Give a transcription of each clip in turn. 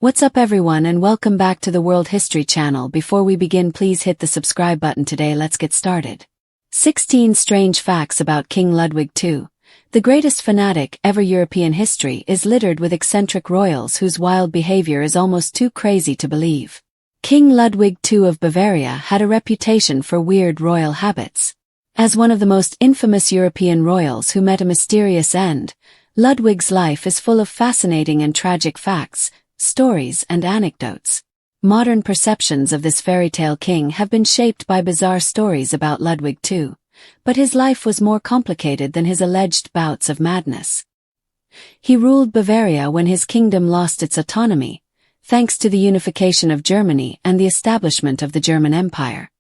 What's up everyone and welcome back to the World History channel. Before we begin, please hit the subscribe button today. Let's get started. 16 strange facts about King Ludwig II. The greatest fanatic ever. European history is littered with eccentric royals whose wild behavior is almost too crazy to believe. King Ludwig II of Bavaria had a reputation for weird royal habits. As one of the most infamous European royals who met a mysterious end, Ludwig's life is full of fascinating and tragic facts, stories and anecdotes. Modern perceptions of this fairy tale king have been shaped by bizarre stories about Ludwig II, but his life was more complicated than his alleged bouts of madness. He ruled Bavaria when his kingdom lost its autonomy, thanks to the unification of Germany and the establishment of the German Empire.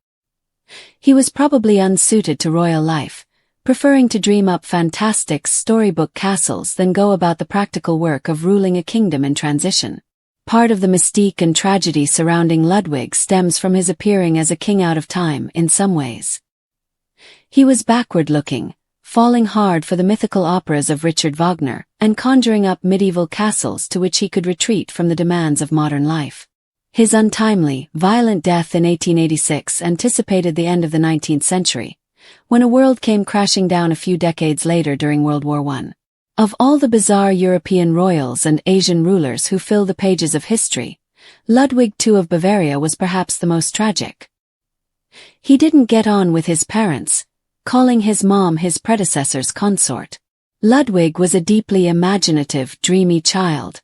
He was probably unsuited to royal life, preferring to dream up fantastic storybook castles than go about the practical work of ruling a kingdom in transition. Part of the mystique and tragedy surrounding Ludwig stems from his appearing as a king out of time in some ways. He was backward-looking, falling hard for the mythical operas of Richard Wagner, and conjuring up medieval castles to which he could retreat from the demands of modern life. His untimely, violent death in 1886 anticipated the end of the 19th century, when a world came crashing down a few decades later during World War I. Of all the bizarre European royals and Asian rulers who fill the pages of history, Ludwig II of Bavaria was perhaps the most tragic. He didn't get on with his parents, calling his mom his predecessor's consort. Ludwig was a deeply imaginative, dreamy child,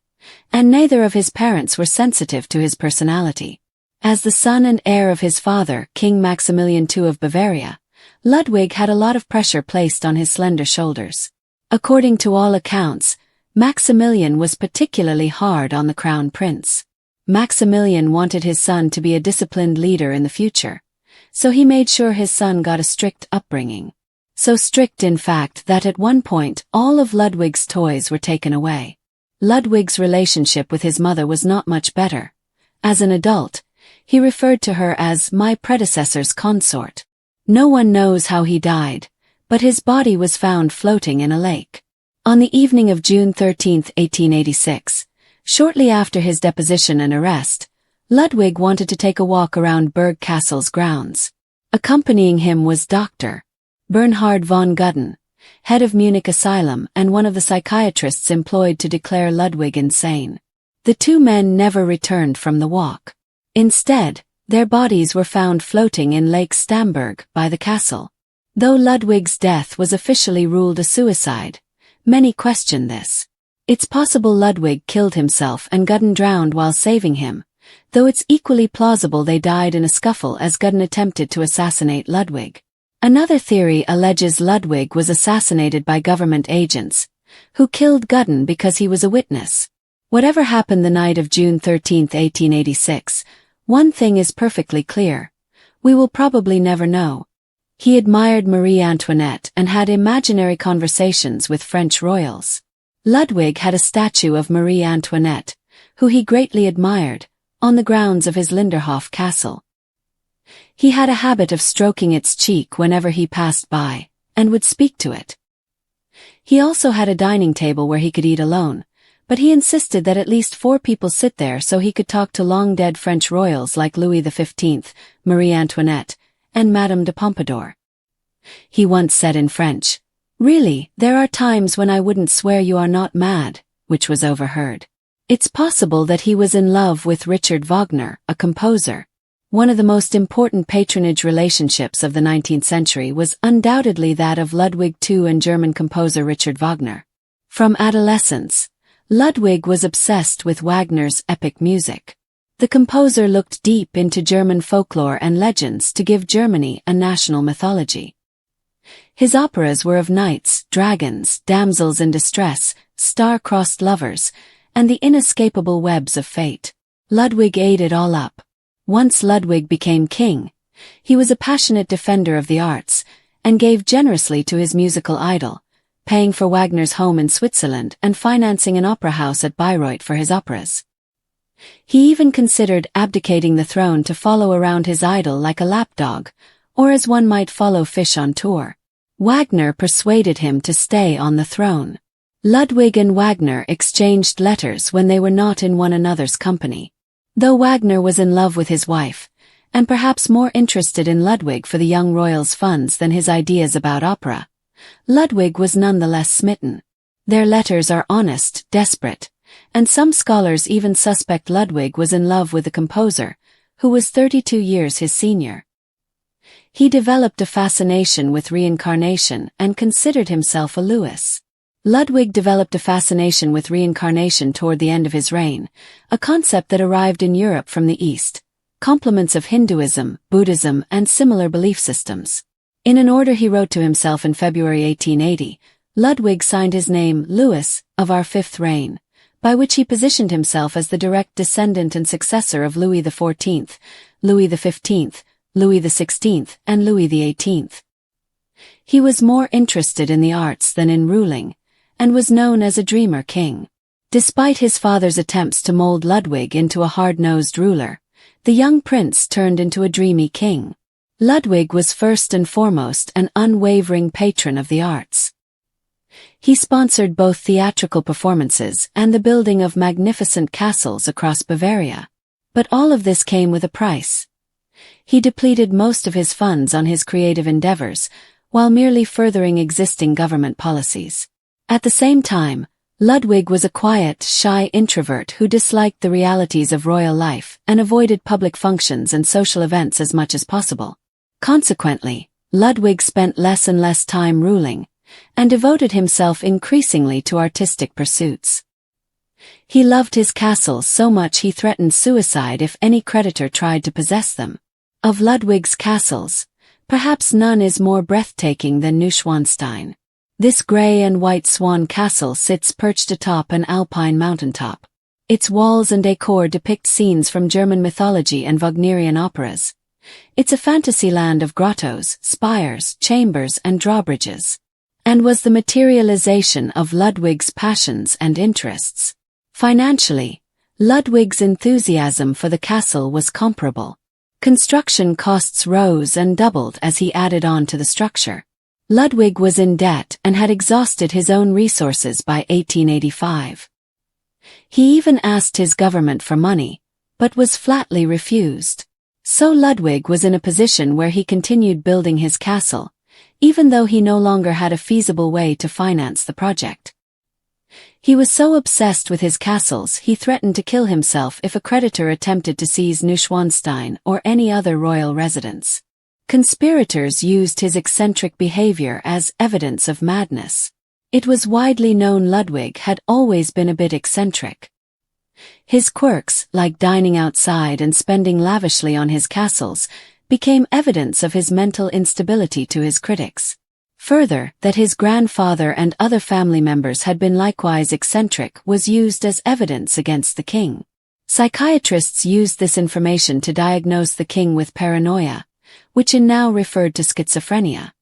and neither of his parents were sensitive to his personality. As the son and heir of his father, King Maximilian II of Bavaria, Ludwig had a lot of pressure placed on his slender shoulders. According to all accounts, Maximilian was particularly hard on the crown prince. Maximilian wanted his son to be a disciplined leader in the future, so he made sure his son got a strict upbringing. So strict in fact that at one point all of Ludwig's toys were taken away. Ludwig's relationship with his mother was not much better. As an adult, he referred to her as my predecessor's consort. No one knows how he died, but his body was found floating in a lake. On the evening of June 13, 1886, shortly after his deposition and arrest, Ludwig wanted to take a walk around Berg Castle's grounds. Accompanying him was Dr. Bernhard von Gudden, head of Munich Asylum and one of the psychiatrists employed to declare Ludwig insane. The two men never returned from the walk. Instead, their bodies were found floating in Lake Stamberg by the castle. Though Ludwig's death was officially ruled a suicide, many question this. It's possible Ludwig killed himself and Gudden drowned while saving him, though it's equally plausible they died in a scuffle as Gudden attempted to assassinate Ludwig. Another theory alleges Ludwig was assassinated by government agents, who killed Gudden because he was a witness. Whatever happened the night of June 13, 1886, one thing is perfectly clear. We will probably never know. He admired Marie Antoinette and had imaginary conversations with French royals. Ludwig had a statue of Marie Antoinette, who he greatly admired, on the grounds of his Linderhof castle. He had a habit of stroking its cheek whenever he passed by, and would speak to it. He also had a dining table where he could eat alone, but he insisted that at least 4 people sit there so he could talk to long-dead French royals like Louis XV, Marie Antoinette, and Madame de Pompadour. He once said in French, "Really, there are times when I wouldn't swear you are not mad," which was overheard. It's possible that he was in love with Richard Wagner, a composer. One of the most important patronage relationships of the 19th century was undoubtedly that of Ludwig II and German composer Richard Wagner. From adolescence, Ludwig was obsessed with Wagner's epic music. The composer looked deep into German folklore and legends to give Germany a national mythology. His operas were of knights, dragons, damsels in distress, star-crossed lovers, and the inescapable webs of fate. Ludwig ate it all up. Once Ludwig became king, he was a passionate defender of the arts, and gave generously to his musical idol, paying for Wagner's home in Switzerland and financing an opera house at Bayreuth for his operas. He even considered abdicating the throne to follow around his idol like a lapdog, or as one might follow fish on tour. Wagner persuaded him to stay on the throne. Ludwig and Wagner exchanged letters when they were not in one another's company. Though Wagner was in love with his wife, and perhaps more interested in Ludwig for the young royal's funds than his ideas about opera, Ludwig was nonetheless smitten. Their letters are honest, desperate, and some scholars even suspect Ludwig was in love with the composer, who was 32 years his senior. He developed a fascination with reincarnation and considered himself a Louis. Ludwig developed a fascination with reincarnation toward the end of his reign, a concept that arrived in Europe from the East, complements of Hinduism, Buddhism, and similar belief systems. In an order he wrote to himself in February 1880, Ludwig signed his name Louis, of our fifth reign, by which he positioned himself as the direct descendant and successor of Louis XIV, Louis XV, Louis XVI, and Louis XVIII. He was more interested in the arts than in ruling, and was known as a dreamer king. Despite his father's attempts to mold Ludwig into a hard-nosed ruler, the young prince turned into a dreamy king. Ludwig was first and foremost an unwavering patron of the arts. He sponsored both theatrical performances and the building of magnificent castles across Bavaria. But all of this came with a price. He depleted most of his funds on his creative endeavors, while merely furthering existing government policies. At the same time, Ludwig was a quiet, shy introvert who disliked the realities of royal life and avoided public functions and social events as much as possible. Consequently, Ludwig spent less and less time ruling, and devoted himself increasingly to artistic pursuits. He loved his castles so much he threatened suicide if any creditor tried to possess them. Of Ludwig's castles, perhaps none is more breathtaking than Neuschwanstein. This gray and white swan castle sits perched atop an alpine mountaintop. Its walls and decor depict scenes from German mythology and Wagnerian operas. It's a fantasy land of grottos, spires, chambers, and drawbridges, and was the materialization of Ludwig's passions and interests. Financially, Ludwig's enthusiasm for the castle was comparable. Construction costs rose and doubled as he added on to the structure. Ludwig was in debt and had exhausted his own resources by 1885. He even asked his government for money, but was flatly refused. So Ludwig was in a position where he continued building his castle, even though he no longer had a feasible way to finance the project. He was so obsessed with his castles he threatened to kill himself if a creditor attempted to seize Neuschwanstein or any other royal residence. Conspirators used his eccentric behavior as evidence of madness. It was widely known Ludwig had always been a bit eccentric. His quirks, like dining outside and spending lavishly on his castles, became evidence of his mental instability to his critics. Further, that his grandfather and other family members had been likewise eccentric was used as evidence against the king. Psychiatrists used this information to diagnose the king with paranoia, which is now referred to schizophrenia.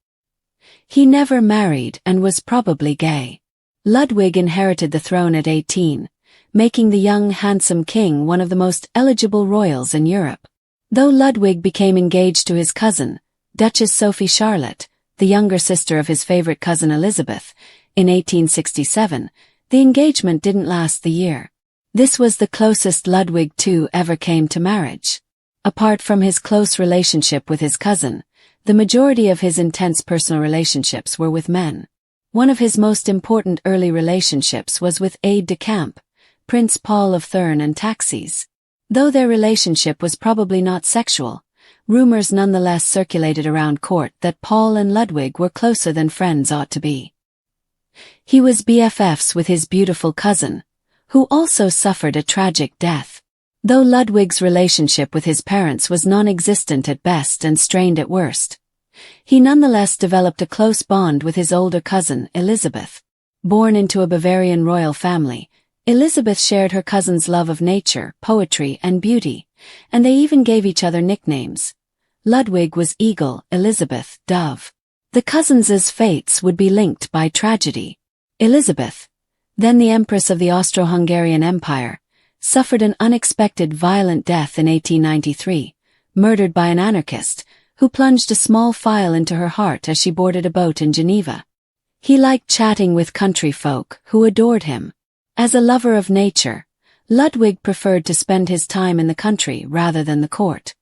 He never married and was probably gay. Ludwig inherited the throne at 18, making the young handsome king one of the most eligible royals in Europe. Though Ludwig became engaged to his cousin, Duchess Sophie Charlotte, the younger sister of his favorite cousin Elizabeth, in 1867, the engagement didn't last the year. This was the closest Ludwig II ever came to marriage. Apart from his close relationship with his cousin, the majority of his intense personal relationships were with men. One of his most important early relationships was with aide-de-camp, Prince Paul of Thurn and Taxis. Though their relationship was probably not sexual, rumors nonetheless circulated around court that Paul and Ludwig were closer than friends ought to be. He was BFFs with his beautiful cousin, who also suffered a tragic death. Though Ludwig's relationship with his parents was non-existent at best and strained at worst, he nonetheless developed a close bond with his older cousin, Elizabeth. Born into a Bavarian royal family, Elizabeth shared her cousin's love of nature, poetry, and beauty, and they even gave each other nicknames. Ludwig was Eagle, Elizabeth, Dove. The cousins' fates would be linked by tragedy. Elizabeth, then the Empress of the Austro-Hungarian Empire, suffered an unexpected violent death in 1893, murdered by an anarchist, who plunged a small file into her heart as she boarded a boat in Geneva. He liked chatting with country folk who adored him. As a lover of nature, Ludwig preferred to spend his time in the country rather than the court.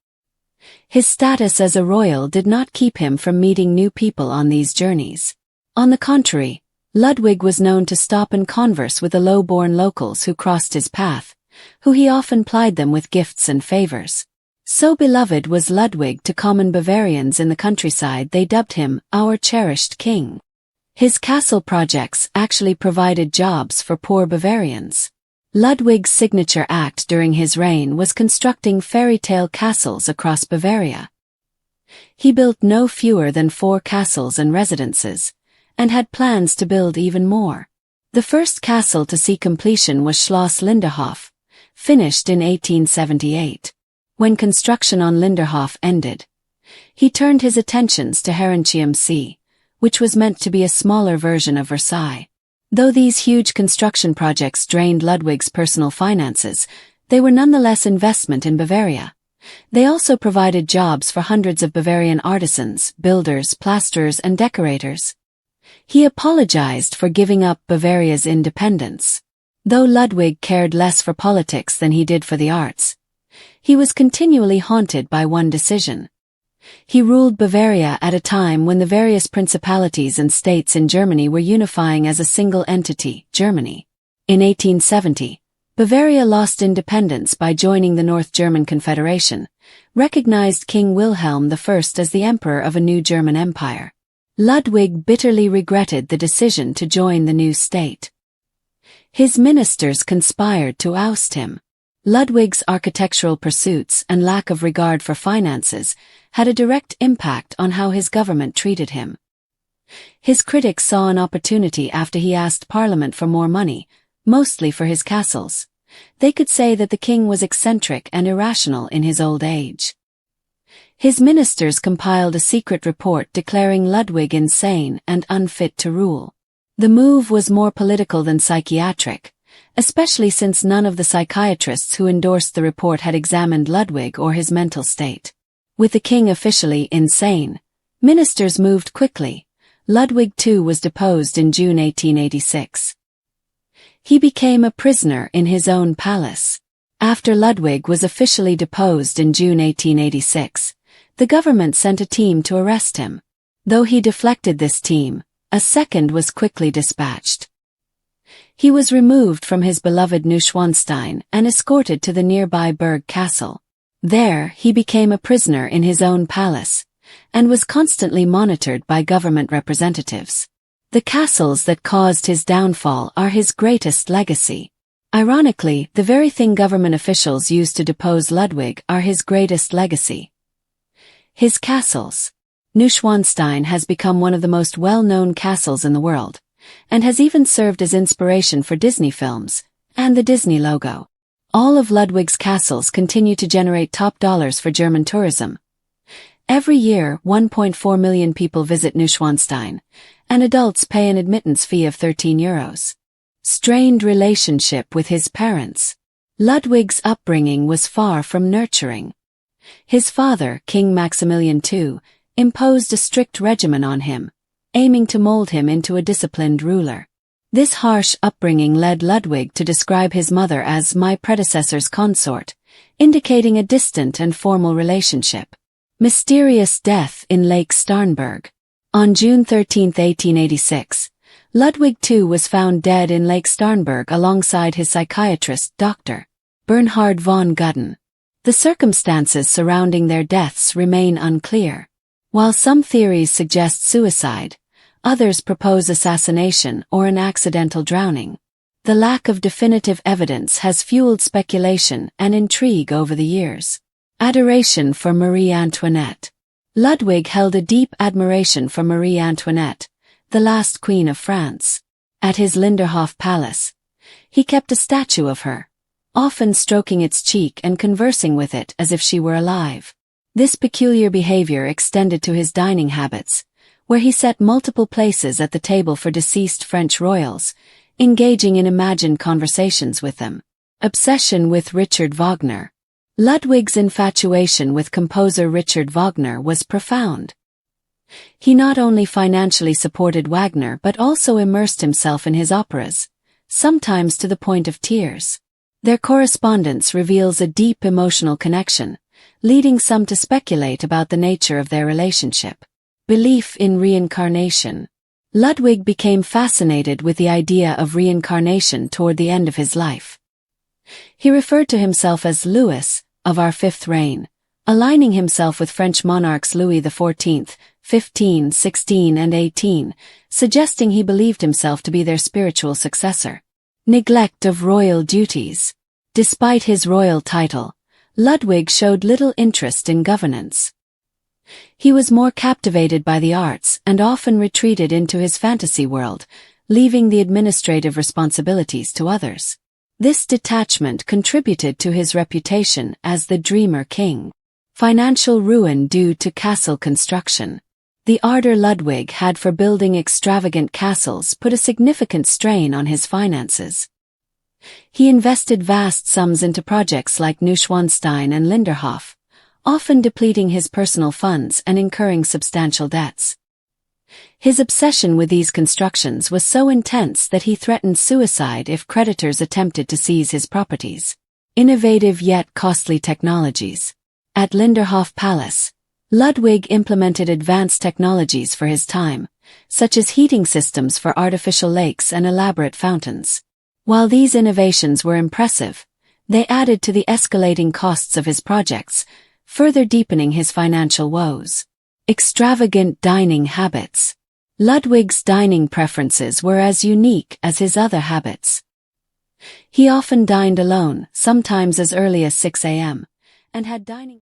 His status as a royal did not keep him from meeting new people on these journeys. On the contrary, Ludwig was known to stop and converse with the low-born locals who crossed his path, who he often plied them with gifts and favors. So beloved was Ludwig to common Bavarians in the countryside, they dubbed him our cherished king. His castle projects actually provided jobs for poor Bavarians. Ludwig's signature act during his reign was constructing fairy tale castles across Bavaria. He built no fewer than 4 castles and residences, and had plans to build even more. The first castle to see completion was Schloss Linderhof, finished in 1878. When construction on Linderhof ended, he turned his attentions to Herrenchiemsee, am See, which was meant to be a smaller version of Versailles. Though these huge construction projects drained Ludwig's personal finances, they were nonetheless investment in Bavaria. They also provided jobs for hundreds of Bavarian artisans, builders, plasterers, and decorators. He apologized for giving up Bavaria's independence. Though Ludwig cared less for politics than he did for the arts, he was continually haunted by one decision. He ruled Bavaria at a time when the various principalities and states in Germany were unifying as a single entity, Germany. In 1870, Bavaria lost independence by joining the North German Confederation, recognized King Wilhelm I as the emperor of a new German empire. Ludwig bitterly regretted the decision to join the new state. His ministers conspired to oust him. Ludwig's architectural pursuits and lack of regard for finances had a direct impact on how his government treated him. His critics saw an opportunity after he asked Parliament for more money, mostly for his castles. They could say that the king was eccentric and irrational in his old age. His ministers compiled a secret report declaring Ludwig insane and unfit to rule. The move was more political than psychiatric, especially since none of the psychiatrists who endorsed the report had examined Ludwig or his mental state. With the king officially insane, ministers moved quickly. Ludwig II was deposed in June 1886. He became a prisoner in his own palace. After Ludwig was officially deposed in June 1886, the government sent a team to arrest him. Though he deflected this team, a second was quickly dispatched. He was removed from his beloved Neuschwanstein and escorted to the nearby Berg Castle. There, he became a prisoner in his own palace, and was constantly monitored by government representatives. The castles that caused his downfall are his greatest legacy. Ironically, the very thing government officials used to depose Ludwig are his greatest legacy. His castles. Neuschwanstein has become one of the most well-known castles in the world, and has even served as inspiration for Disney films, and the Disney logo. All of Ludwig's castles continue to generate top dollars for German tourism. Every year, 1.4 million people visit Neuschwanstein, and adults pay an admittance fee of €13. Strained relationship with his parents. Ludwig's upbringing was far from nurturing. His father, King Maximilian II, imposed a strict regimen on him, aiming to mold him into a disciplined ruler. This harsh upbringing led Ludwig to describe his mother as my predecessor's consort, indicating a distant and formal relationship. Mysterious death in Lake Starnberg. On June 13, 1886, Ludwig II was found dead in Lake Starnberg alongside his psychiatrist, Dr. Bernhard von Gudden. The circumstances surrounding their deaths remain unclear. While some theories suggest suicide, others propose assassination or an accidental drowning. The lack of definitive evidence has fueled speculation and intrigue over the years. Adoration for Marie Antoinette. Ludwig held a deep admiration for Marie Antoinette, the last queen of France. At his Linderhof palace, he kept a statue of her, often stroking its cheek and conversing with it as if she were alive. This peculiar behavior extended to his dining habits, where he set multiple places at the table for deceased French royals, engaging in imagined conversations with them. Obsession with Richard Wagner. Ludwig's infatuation with composer Richard Wagner was profound. He not only financially supported Wagner but also immersed himself in his operas, sometimes to the point of tears. Their correspondence reveals a deep emotional connection, leading some to speculate about the nature of their relationship. Belief in reincarnation. Ludwig became fascinated with the idea of reincarnation toward the end of his life. He referred to himself as Louis, of our fifth reign, aligning himself with French monarchs Louis XIV, 15, 16 and 18, suggesting he believed himself to be their spiritual successor. Neglect of royal duties. Despite his royal title, Ludwig showed little interest in governance. He was more captivated by the arts and often retreated into his fantasy world, leaving the administrative responsibilities to others. This detachment contributed to his reputation as the Dreamer King. Financial ruin due to castle construction. The ardor Ludwig had for building extravagant castles put a significant strain on his finances. He invested vast sums into projects like Neuschwanstein and Linderhof, often depleting his personal funds and incurring substantial debts. His obsession with these constructions was so intense that he threatened suicide if creditors attempted to seize his properties. Innovative yet costly technologies. At Linderhof Palace, Ludwig implemented advanced technologies for his time, such as heating systems for artificial lakes and elaborate fountains. While these innovations were impressive, they added to the escalating costs of his projects, further deepening his financial woes. Extravagant dining habits. Ludwig's dining preferences were as unique as his other habits. He often dined alone, sometimes as early as 6 a.m., and had dining